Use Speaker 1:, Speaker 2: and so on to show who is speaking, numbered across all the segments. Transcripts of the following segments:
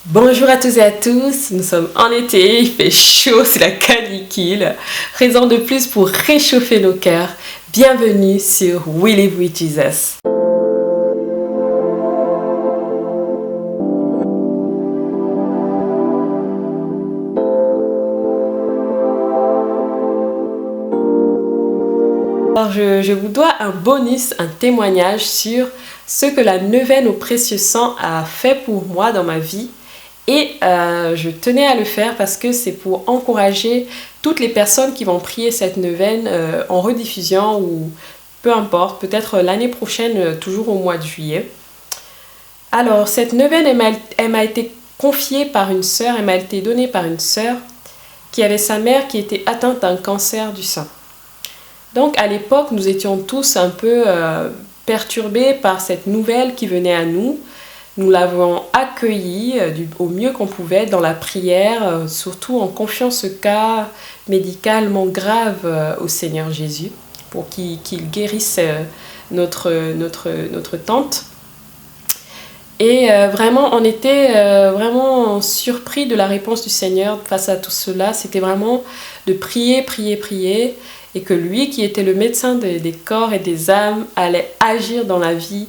Speaker 1: Bonjour à tous et à tous, nous sommes en été, il fait chaud, c'est la canicule. Raison de plus pour réchauffer nos cœurs. Bienvenue sur We Live with Jesus. Alors je vous dois un bonus, un témoignage sur ce que la neuvaine au précieux sang a fait pour moi dans ma vie. Et je tenais à le faire parce que c'est pour encourager toutes les personnes qui vont prier cette neuvaine en rediffusion ou peu importe, peut-être l'année prochaine, toujours au mois de juillet. Alors, cette neuvaine, elle m'a été confiée par une sœur, elle m'a été donnée par une sœur qui avait sa mère qui était atteinte d'un cancer du sein. Donc, à l'époque, nous étions tous un peu perturbés par cette nouvelle qui venait à nous. Nous l'avons accueillie au mieux qu'on pouvait dans la prière, surtout en confiant ce cas médicalement grave au Seigneur Jésus pour qu'il guérisse notre tante. Et vraiment, on était vraiment surpris de la réponse du Seigneur face à tout cela. C'était vraiment de prier, prier, prier, et que lui, qui était le médecin des corps et des âmes, allait agir dans la vie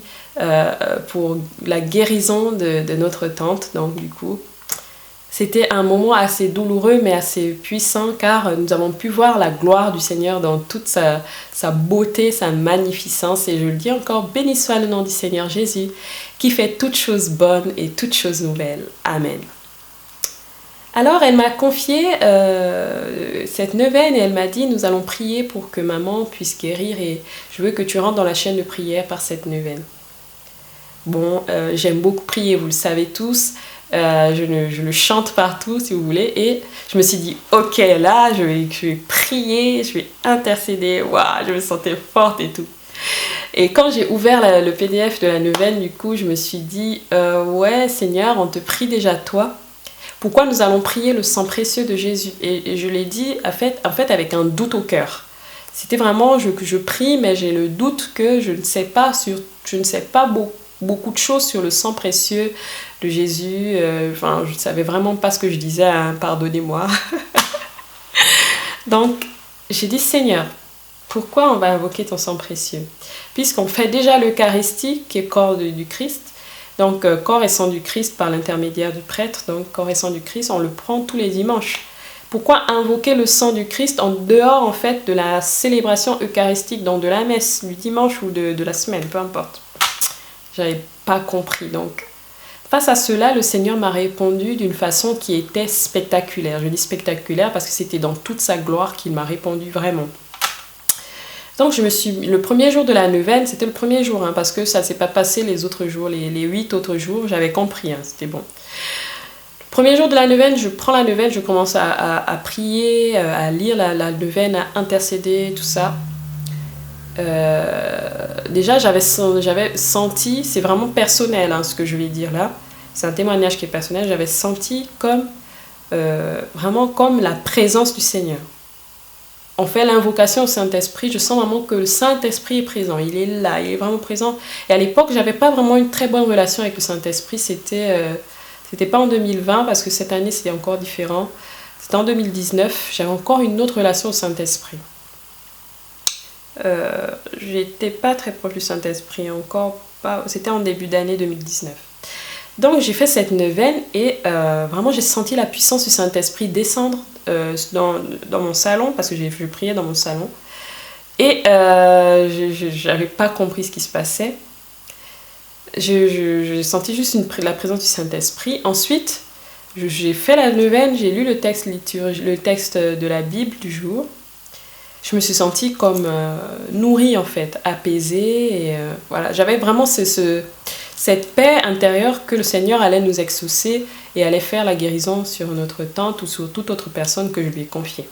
Speaker 1: pour la guérison de notre tante. Donc du coup, c'était un moment assez douloureux mais assez puissant car nous avons pu voir la gloire du Seigneur dans toute sa beauté, sa magnificence. Et je le dis encore, béni soit le nom du Seigneur Jésus qui fait toutes choses bonnes et toutes choses nouvelles. Amen. Alors elle m'a confié cette neuvaine et elle m'a dit nous allons prier pour que maman puisse guérir et je veux que tu rentres dans la chaîne de prière par cette neuvaine. Bon, j'aime beaucoup prier, vous le savez tous. Je le chante partout si vous voulez et je me suis dit ok là je vais prier, je vais intercéder, waouh, je me sentais forte et tout. Et quand j'ai ouvert le PDF de la neuvaine, du coup je me suis dit ouais Seigneur, on te prie déjà toi, pourquoi nous allons prier le sang précieux de Jésus? Et je l'ai dit en fait avec un doute au cœur. C'était vraiment que je prie mais j'ai le doute que je ne sais pas beaucoup de choses sur le sang précieux de Jésus. Je ne savais vraiment pas ce que je disais, hein, pardonnez-moi. Donc, j'ai dit, Seigneur, pourquoi on va invoquer ton sang précieux? Puisqu'on fait déjà l'Eucharistie, qui est corps du Christ. Donc, corps et sang du Christ par l'intermédiaire du prêtre. Donc, corps et sang du Christ, on le prend tous les dimanches. Pourquoi invoquer le sang du Christ en dehors, en fait, de la célébration eucharistique, donc de la messe, du dimanche ou de la semaine, peu importe. J'avais pas compris. Donc, face à cela, le Seigneur m'a répondu d'une façon qui était spectaculaire. Je dis spectaculaire parce que c'était dans toute sa gloire qu'il m'a répondu vraiment. Donc, le premier jour de la neuvaine, c'était le premier jour, hein, parce que ça ne s'est pas passé les autres jours, les 8 autres jours, j'avais compris, hein, c'était bon. Le premier jour de la neuvaine, je prends la neuvaine, je commence à prier, à lire la neuvaine, à intercéder, tout ça. Déjà j'avais senti, c'est vraiment personnel hein, ce que je vais dire là, c'est un témoignage qui est personnel, j'avais senti comme vraiment comme la présence du Seigneur. On fait l'invocation au Saint-Esprit, je sens vraiment que le Saint-Esprit est présent, il est là, il est vraiment présent. Et à l'époque j'avais pas vraiment une très bonne relation avec le Saint-Esprit, c'était pas en 2020 parce que cette année c'était encore différent, c'était en 2019, j'avais encore une autre relation au Saint-Esprit. J'étais pas très proche du Saint-Esprit, encore pas, c'était en début d'année 2019. Donc j'ai fait cette neuvaine et vraiment j'ai senti la puissance du Saint-Esprit descendre dans mon salon, parce que je priais dans mon salon. Et j'avais pas compris ce qui se passait. J'ai senti juste la présence du Saint-Esprit. Ensuite, j'ai fait la neuvaine, j'ai lu le texte de la Bible du jour. Je me suis sentie comme nourrie en fait, apaisée. Et, voilà. J'avais vraiment cette paix intérieure que le Seigneur allait nous exaucer et allait faire la guérison sur notre tante ou sur toute autre personne que je lui ai confiée.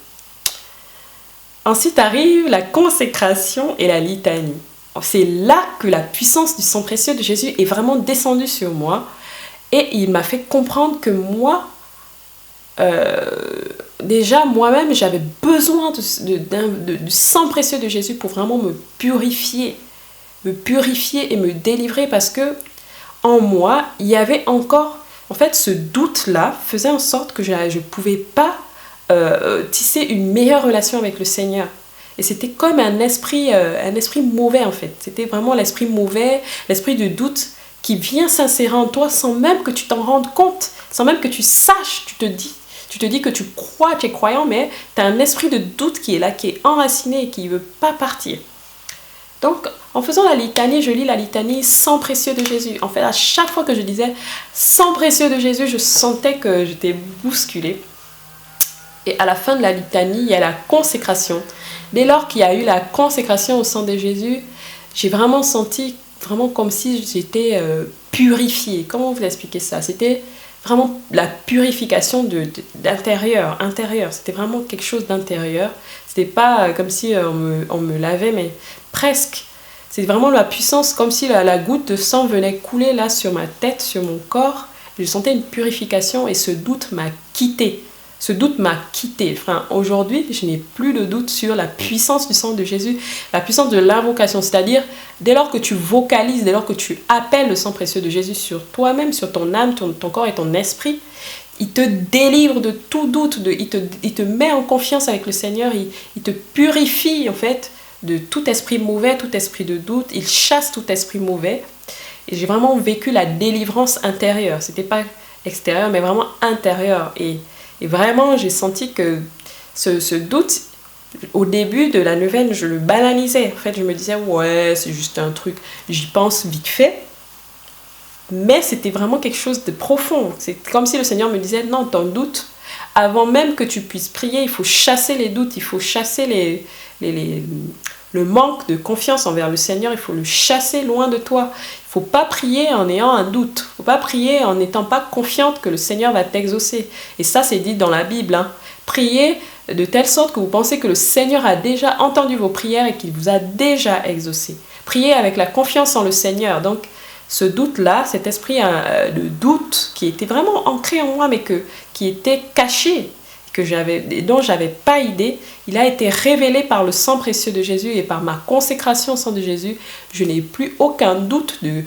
Speaker 1: Ensuite arrive la consécration et la litanie. C'est là que la puissance du sang précieux de Jésus est vraiment descendue sur moi et il m'a fait comprendre que moi, déjà moi-même j'avais besoin du sang précieux de Jésus pour vraiment me purifier et me délivrer parce que en moi il y avait encore en fait, ce doute-là faisait en sorte que je ne pouvais pas tisser une meilleure relation avec le Seigneur. Et c'était comme un esprit mauvais en fait. C'était vraiment l'esprit mauvais, l'esprit de doute qui vient s'insérer en toi sans même que tu t'en rendes compte, sans même que tu saches. Tu te dis que tu crois, tu es croyant, mais tu as un esprit de doute qui est là, qui est enraciné et qui ne veut pas partir. Donc, en faisant la litanie, je lis la litanie sang précieux de Jésus. En fait, à chaque fois que je disais sang précieux de Jésus, je sentais que j'étais bousculée. Et à la fin de la litanie, il y a la consécration. Dès lors qu'il y a eu la consécration au sang de Jésus, j'ai vraiment senti, vraiment comme si j'étais purifiée. Comment vous expliquer ça? C'était vraiment la purification d'intérieur, intérieur. C'était vraiment quelque chose d'intérieur. C'était pas comme si on me lavait, mais presque. C'est vraiment la puissance, comme si la goutte de sang venait couler là sur ma tête, sur mon corps. Je sentais une purification et ce doute m'a quittée. Ce doute m'a quitté. Enfin, aujourd'hui, je n'ai plus de doute sur la puissance du sang de Jésus, la puissance de l'invocation. C'est-à-dire, dès lors que tu vocalises, dès lors que tu appelles le sang précieux de Jésus sur toi-même, sur ton âme, ton corps et ton esprit, il te délivre de tout doute, il te met en confiance avec le Seigneur, il te purifie en fait de tout esprit mauvais, tout esprit de doute, il chasse tout esprit mauvais. Et j'ai vraiment vécu la délivrance intérieure. C'était pas extérieur, mais vraiment intérieur. Et vraiment, j'ai senti que ce doute, au début de la neuvaine, je le banalisais. En fait, je me disais, ouais, c'est juste un truc, j'y pense vite fait. Mais c'était vraiment quelque chose de profond. C'est comme si le Seigneur me disait, non, ton doute, avant même que tu puisses prier, il faut chasser les doutes, il faut chasser le manque de confiance envers le Seigneur, il faut le chasser loin de toi. Il ne faut pas prier en ayant un doute. Il ne faut pas prier en n'étant pas confiante que le Seigneur va t'exaucer. Et ça, c'est dit dans la Bible. Hein. Priez de telle sorte que vous pensez que le Seigneur a déjà entendu vos prières et qu'il vous a déjà exaucé. Priez avec la confiance en le Seigneur. Donc, ce doute-là, cet esprit de doute qui était vraiment ancré en moi, mais qui était caché, dont je n'avais pas idée, il a été révélé par le sang précieux de Jésus et par ma consécration au sang de Jésus. Je n'ai plus aucun doute de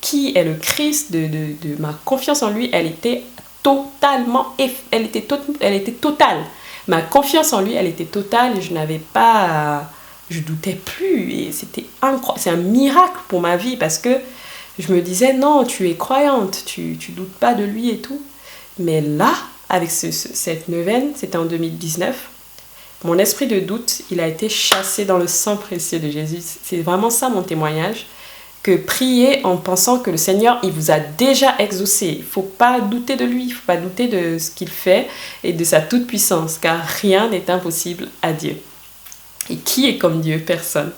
Speaker 1: qui est le Christ, de ma confiance en lui. Elle était totale. Ma confiance en lui, elle était totale et je doutais plus. Et c'était incroyable. C'est un miracle pour ma vie parce que je me disais, non, tu es croyante, tu doutes pas de lui et tout. Mais là, avec cette neuvaine, c'était en 2019, mon esprit de doute, il a été chassé dans le sang précieux de Jésus. C'est vraiment ça mon témoignage, que prier en pensant que le Seigneur, il vous a déjà exaucé. Il ne faut pas douter de lui, il ne faut pas douter de ce qu'il fait et de sa toute-puissance, car rien n'est impossible à Dieu. Et qui est comme Dieu? Personne.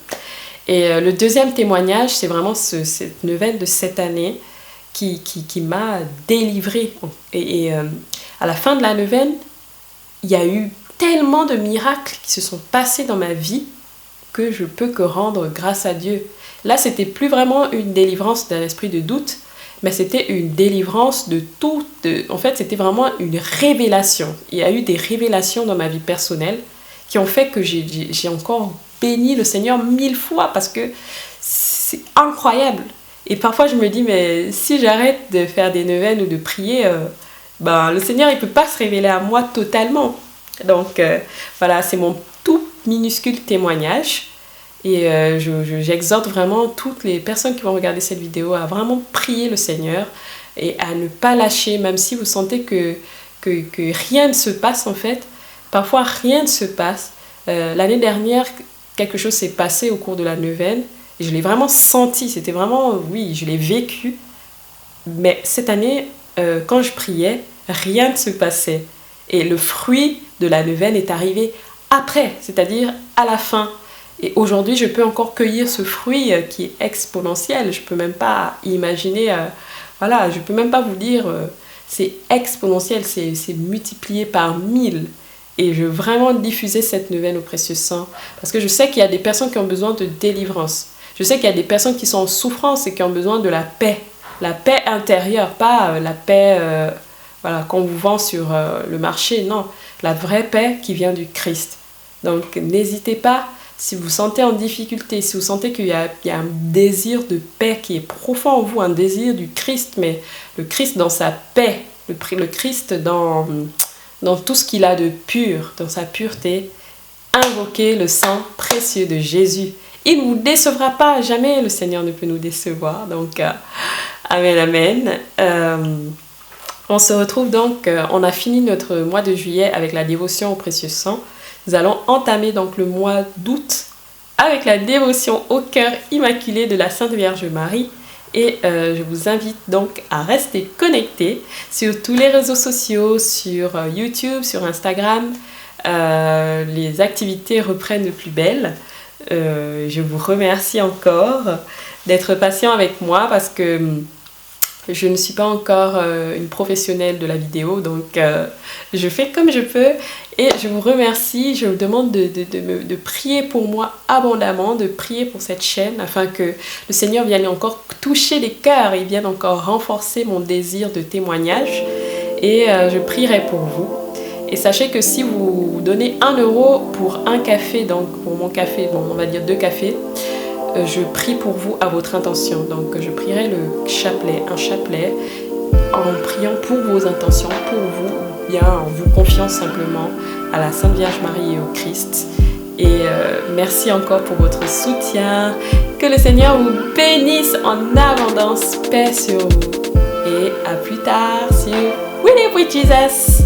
Speaker 1: Et le deuxième témoignage, c'est vraiment cette neuvaine de cette année qui m'a délivrée. Et à la fin de la neuvaine, il y a eu tellement de miracles qui se sont passés dans ma vie que je peux que rendre grâce à Dieu. Là, c'était plus vraiment une délivrance d'un esprit de doute, mais c'était une délivrance de tout. En fait, c'était vraiment une révélation. Il y a eu des révélations dans ma vie personnelle qui ont fait que j'ai encore béni le Seigneur 1000 fois parce que c'est incroyable. Et parfois, je me dis, mais si j'arrête de faire des neuvaines ou de prier, le Seigneur, il ne peut pas se révéler à moi totalement. Donc, voilà, c'est mon tout minuscule témoignage. Et j'exhorte vraiment toutes les personnes qui vont regarder cette vidéo à vraiment prier le Seigneur et à ne pas lâcher, même si vous sentez que rien ne se passe en fait. Parfois, rien ne se passe. L'année dernière, quelque chose s'est passé au cours de la neuvaine. Et je l'ai vraiment senti, c'était vraiment, oui, je l'ai vécu. Mais cette année, quand je priais, rien ne se passait. Et le fruit de la neuvaine est arrivé après, c'est-à-dire à la fin. Et aujourd'hui, je peux encore cueillir ce fruit qui est exponentiel. Je ne peux même pas imaginer, voilà, je ne peux même pas vous dire, c'est exponentiel, c'est multiplié par 1000. Et je veux vraiment diffuser cette neuvaine au précieux sang. Parce que je sais qu'il y a des personnes qui ont besoin de délivrance. Je sais qu'il y a des personnes qui sont en souffrance et qui ont besoin de la paix. La paix intérieure, pas la paix qu'on vous vend sur le marché. Non, la vraie paix qui vient du Christ. Donc n'hésitez pas. si vous sentez en difficulté, si vous sentez qu'il y a un désir de paix qui est profond en vous, un désir du Christ, mais le Christ dans sa paix, le Christ dans tout ce qu'il a de pur, dans sa pureté, invoquez le sang précieux de Jésus. Il ne vous décevra pas, jamais le Seigneur ne peut nous décevoir. Donc, amen, amen. On se retrouve donc, on a fini notre mois de juillet avec la dévotion au précieux sang. Nous allons entamer donc le mois d'août avec la dévotion au cœur immaculé de la Sainte Vierge Marie. Et je vous invite donc à rester connectés sur tous les réseaux sociaux, sur YouTube, sur Instagram. Les activités reprennent de plus belle. Je vous remercie encore d'être patient avec moi parce que je ne suis pas encore une professionnelle de la vidéo, donc je fais comme je peux et je vous remercie. Je vous demande de prier pour moi abondamment, de prier pour cette chaîne afin que le Seigneur vienne encore toucher les cœurs et vienne encore renforcer mon désir de témoignage et je prierai pour vous. Et sachez que si vous donnez 1 euro pour un café, donc pour mon café, bon, on va dire 2 cafés, je prie pour vous à votre intention. Donc je prierai un chapelet, en priant pour vos intentions, pour vous, ou bien en vous confiant simplement à la Sainte Vierge Marie et au Christ. Et merci encore pour votre soutien. Que le Seigneur vous bénisse en abondance, paix sur vous. Et à plus tard sur We Live with Jesus.